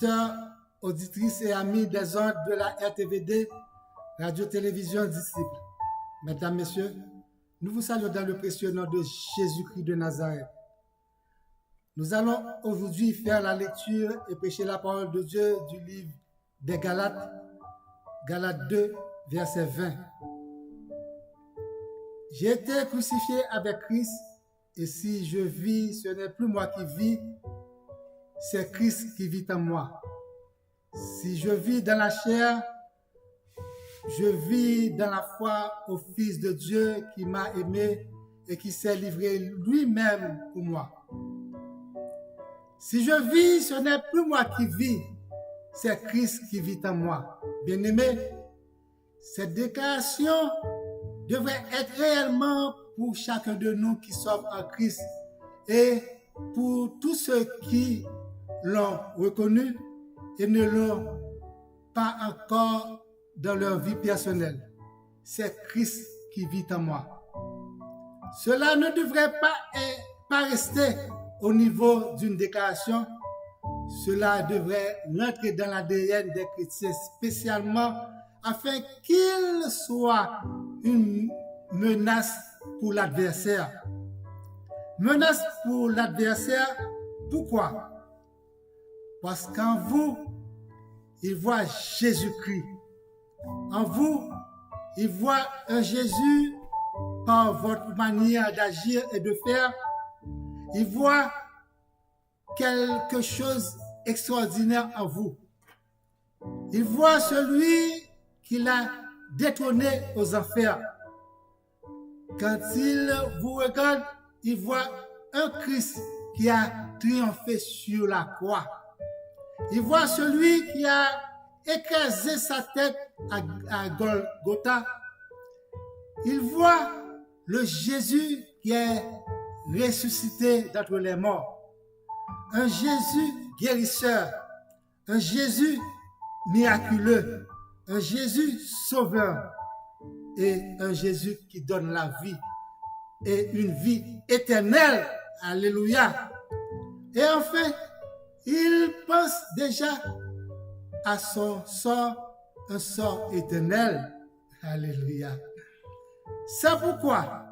auditeurs, auditrices et amis des ondes de la RTVD, Radio-Télévision Disciple. Mesdames, Messieurs, nous vous saluons dans le précieux nom de Jésus-Christ de Nazareth. Nous allons aujourd'hui faire la lecture et prêcher la parole de Dieu du livre des Galates, Galates 2, verset 20. J'ai été crucifié avec Christ, et si je vis, ce n'est plus moi qui vis, c'est Christ qui vit en moi. Si je vis dans la chair, je vis dans la foi au Fils de Dieu qui m'a aimé et qui s'est livré lui-même pour moi. Si je vis, ce n'est plus moi qui vis, c'est Christ qui vit en moi. Bien-aimés, cette déclaration devrait être réellement pour chacun de nous qui sommes en Christ et pour tous ceux qui l'ont reconnu et ne l'ont pas encore dans leur vie personnelle. C'est Christ qui vit en moi. Cela ne devrait pas rester au niveau d'une déclaration. Cela devrait rentrer dans l'ADN des chrétiens spécialement afin qu'il soit une menace pour l'adversaire. Menace pour l'adversaire, pourquoi? Parce qu'en vous, il voit Jésus-Christ. En vous, il voit un Jésus par votre manière d'agir et de faire. Il voit quelque chose d'extraordinaire en vous. Il voit celui qui l'a détrôné aux enfers. Quand il vous regarde, il voit un Christ qui a triomphé sur la croix. Il voit celui qui a écrasé sa tête à Golgotha. Il voit le Jésus qui est ressuscité d'entre les morts. Un Jésus guérisseur, un Jésus miraculeux, un Jésus sauveur et un Jésus qui donne la vie et une vie éternelle. Alléluia. Et enfin, il pense déjà à son sort, un sort éternel. Alléluia. C'est pourquoi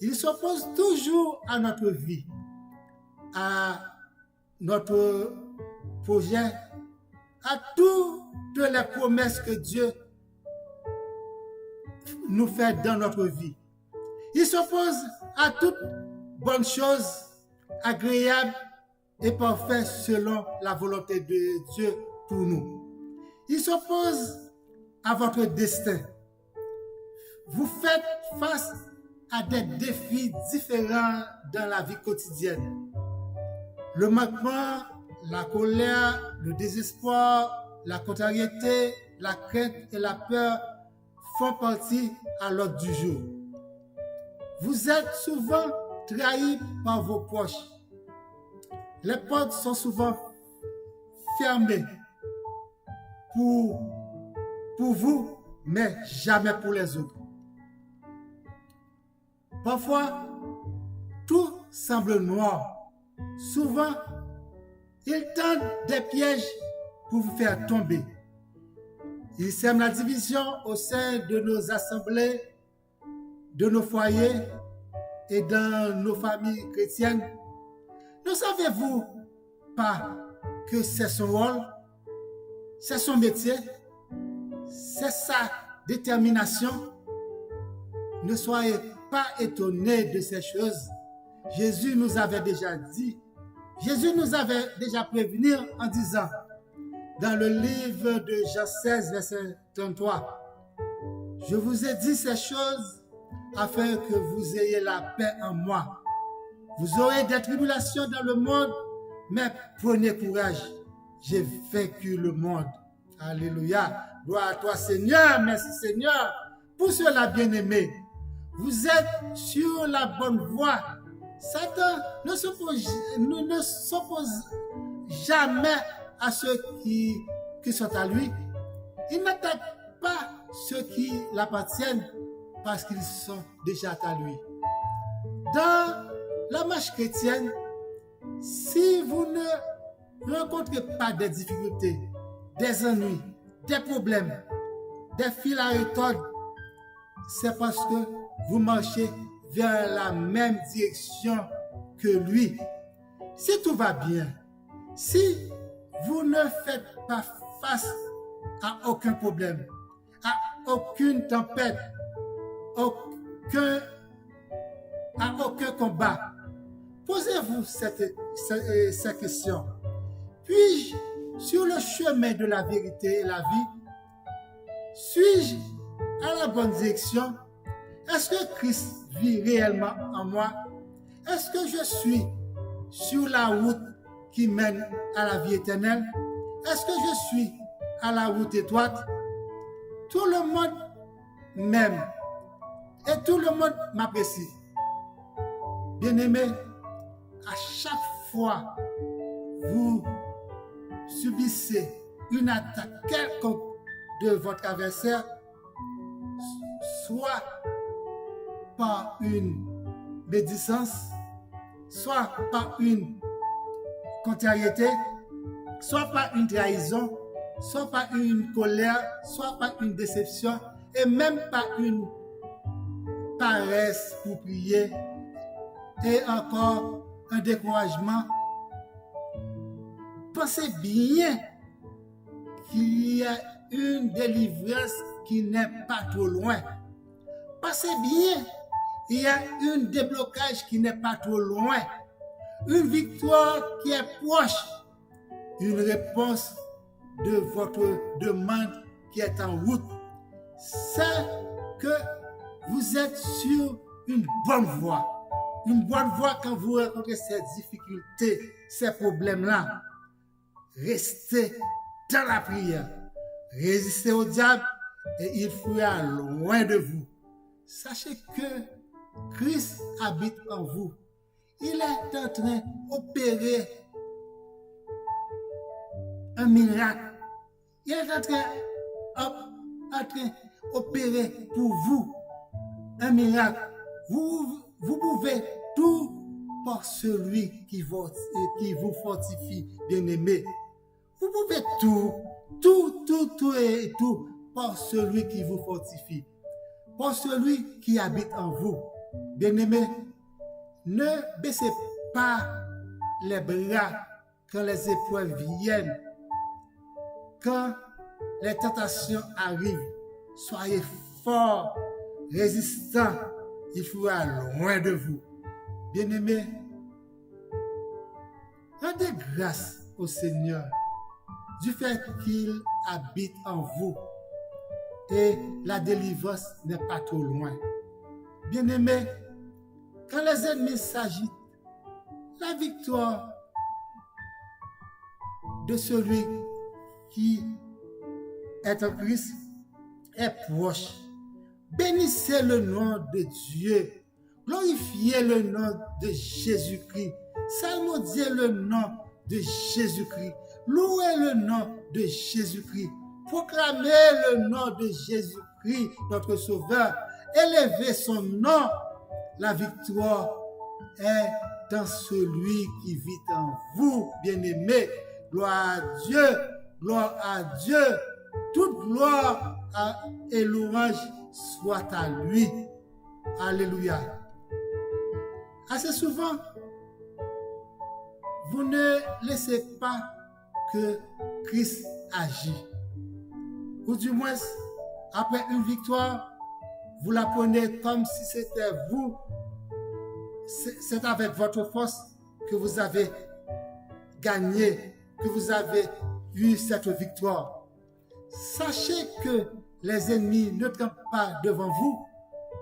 il s'oppose toujours à notre vie, à notre projet, à toutes les promesses que Dieu nous fait dans notre vie. Il s'oppose à toute bonne chose agréable et parfaite selon la volonté de Dieu pour nous. Il s'oppose à votre destin. Vous faites face à des défis différents dans la vie quotidienne. Le manquement, la colère, le désespoir, la contrariété, la crainte et la peur font partie à l'ordre du jour. Vous êtes souvent trahis par vos proches. Les portes sont souvent fermées pour vous, mais jamais pour les autres. Parfois, tout semble noir. Souvent, ils tendent des pièges pour vous faire tomber. Ils sèment la division au sein de nos assemblées, de nos foyers et dans nos familles chrétiennes. Ne savez-vous pas que c'est son rôle, c'est son métier, c'est sa détermination? Ne soyez pas étonnés de ces choses. Jésus nous avait déjà dit, Jésus nous avait déjà prévenu en disant, dans le livre de Jean 16, verset 33, « Je vous ai dit ces choses afin que vous ayez la paix en moi. Vous aurez des tribulations dans le monde, mais prenez courage. J'ai vaincu le monde. » Alléluia. Gloire à toi, Seigneur. Merci, Seigneur. Pour cela, bien-aimés, vous êtes sur la bonne voie. Satan ne s'oppose jamais à ceux qui sont à lui. Il n'attaque pas ceux qui l'appartiennent parce qu'ils sont déjà à lui. Dans la marche chrétienne, si vous ne ne rencontrez pas des difficultés, des ennuis, des problèmes, des fils à retordre, c'est parce que vous marchez vers la même direction que lui. Si tout va bien, si vous ne faites pas face à aucun problème, à aucune tempête, à aucun combat, posez-vous cette question. Puis-je sur le chemin de la vérité et la vie? Suis-je à la bonne direction? Est-ce que Christ vit réellement en moi? Est-ce que je suis sur la route qui mène à la vie éternelle? Est-ce que je suis à la route étroite? Tout le monde m'aime et tout le monde m'apprécie. Bien-aimés, à chaque fois vous subissez une attaque quelconque de votre adversaire, soit par une médisance, soit par une contrariété, soit par une trahison, soit par une colère, soit par une déception, et même par une paresse pour prier, et encore un découragement. Pensez bien qu'il y a une délivrance qui n'est pas trop loin. Pensez bien, il y a un déblocage qui n'est pas trop loin. Une victoire qui est proche. Une réponse de votre demande qui est en route. C'est que vous êtes sur une bonne voie. Une bonne voie quand vous rencontrez ces difficultés, ces problèmes-là. Restez dans la prière. Résistez au diable et il fuira loin de vous. Sachez que Christ habite en vous. Il est en train d'opérer un miracle. Il est en train d'opérer pour vous un miracle. Vous pouvez tout par celui qui vous fortifie, bien-aimé. Vous pouvez tout par celui qui vous fortifie, par celui qui habite en vous. Bien-aimé, ne baissez pas les bras quand les épreuves viennent, quand les tentations arrivent. Soyez forts, résistants, il fera loin de vous. Bien-aimé, rendez grâce au Seigneur du fait qu'il habite en vous et la délivrance n'est pas trop loin. Bien-aimé, quand les ennemis s'agitent, la victoire de celui qui est en Christ est proche. Bénissez le nom de Dieu. Glorifiez le nom de Jésus-Christ. Salmodiez le nom de Jésus-Christ. Louez le nom de Jésus-Christ. Proclamez le nom de Jésus-Christ, notre Sauveur. Élevez son nom. La victoire est dans celui qui vit en vous, bien-aimés. Gloire à Dieu. Gloire à Dieu. Toute gloire et louange soit à lui. Alléluia. Assez souvent, vous ne laissez pas que Christ agit. Ou du moins, après une victoire, vous la prenez comme si c'était vous. C'est avec votre force que vous avez gagné, que vous avez eu cette victoire. Sachez que les ennemis ne campent pas devant vous,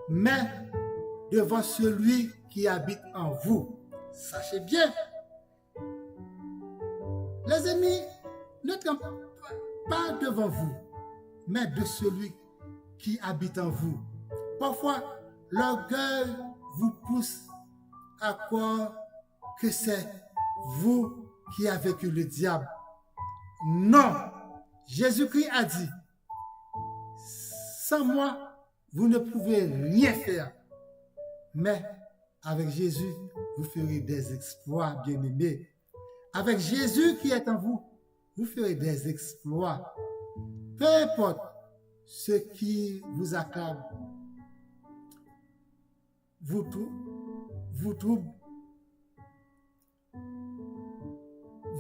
mais devant celui qui habite en vous. Sachez bien, les ennemis ne campent pas devant vous, mais de celui qui habite en vous. Parfois, l'orgueil vous pousse à croire que c'est vous qui avez vaincu le diable. Non, Jésus-Christ a dit, sans moi, vous ne pouvez rien faire. Mais avec Jésus, vous ferez des exploits, bien-aimés. Avec Jésus qui est en vous, vous ferez des exploits. Peu importe ce qui vous accable, vous trouble,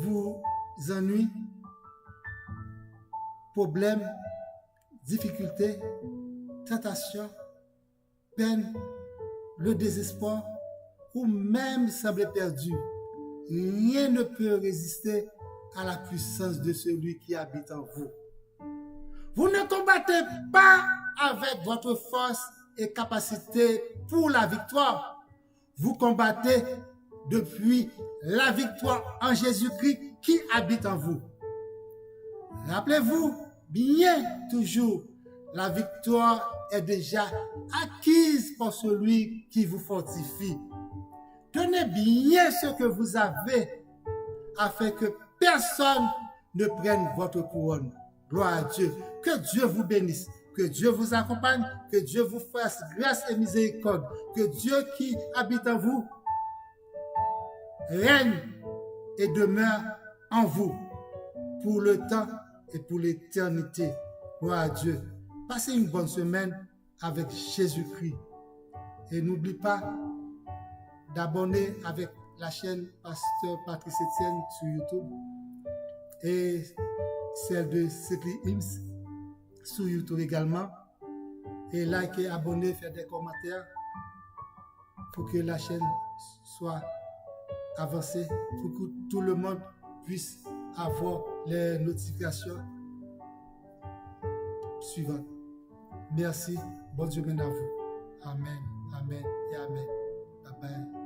vous ennuie, problèmes, difficultés, tentations, peine, le désespoir, ou même sembler perdu. Rien ne peut résister à la puissance de celui qui habite en vous. Vous ne combattez pas avec votre force et capacité pour la victoire. Vous combattez depuis la victoire en Jésus-Christ qui habite en vous. Rappelez-vous bien toujours, la victoire est déjà acquise par celui qui vous fortifie. Tenez bien ce que vous avez afin que personne ne prenne votre couronne. Gloire à Dieu. Que Dieu vous bénisse. Que Dieu vous accompagne. Que Dieu vous fasse grâce et miséricorde. Que Dieu qui habite en vous règne et demeure en vous pour le temps et pour l'éternité. Gloire à Dieu. Passez une bonne semaine avec Jésus-Christ. Et n'oublie pas d'abonner avec la chaîne Pasteur Patrice Etienne sur YouTube et celle de Secret Hymns sur YouTube également. Et liker, abonner, faire des commentaires pour que la chaîne soit avancée, pour que tout le monde puisse avoir les notifications suivantes. Merci. Bonne journée à vous. Amen. Amen et Amen. Bye bye.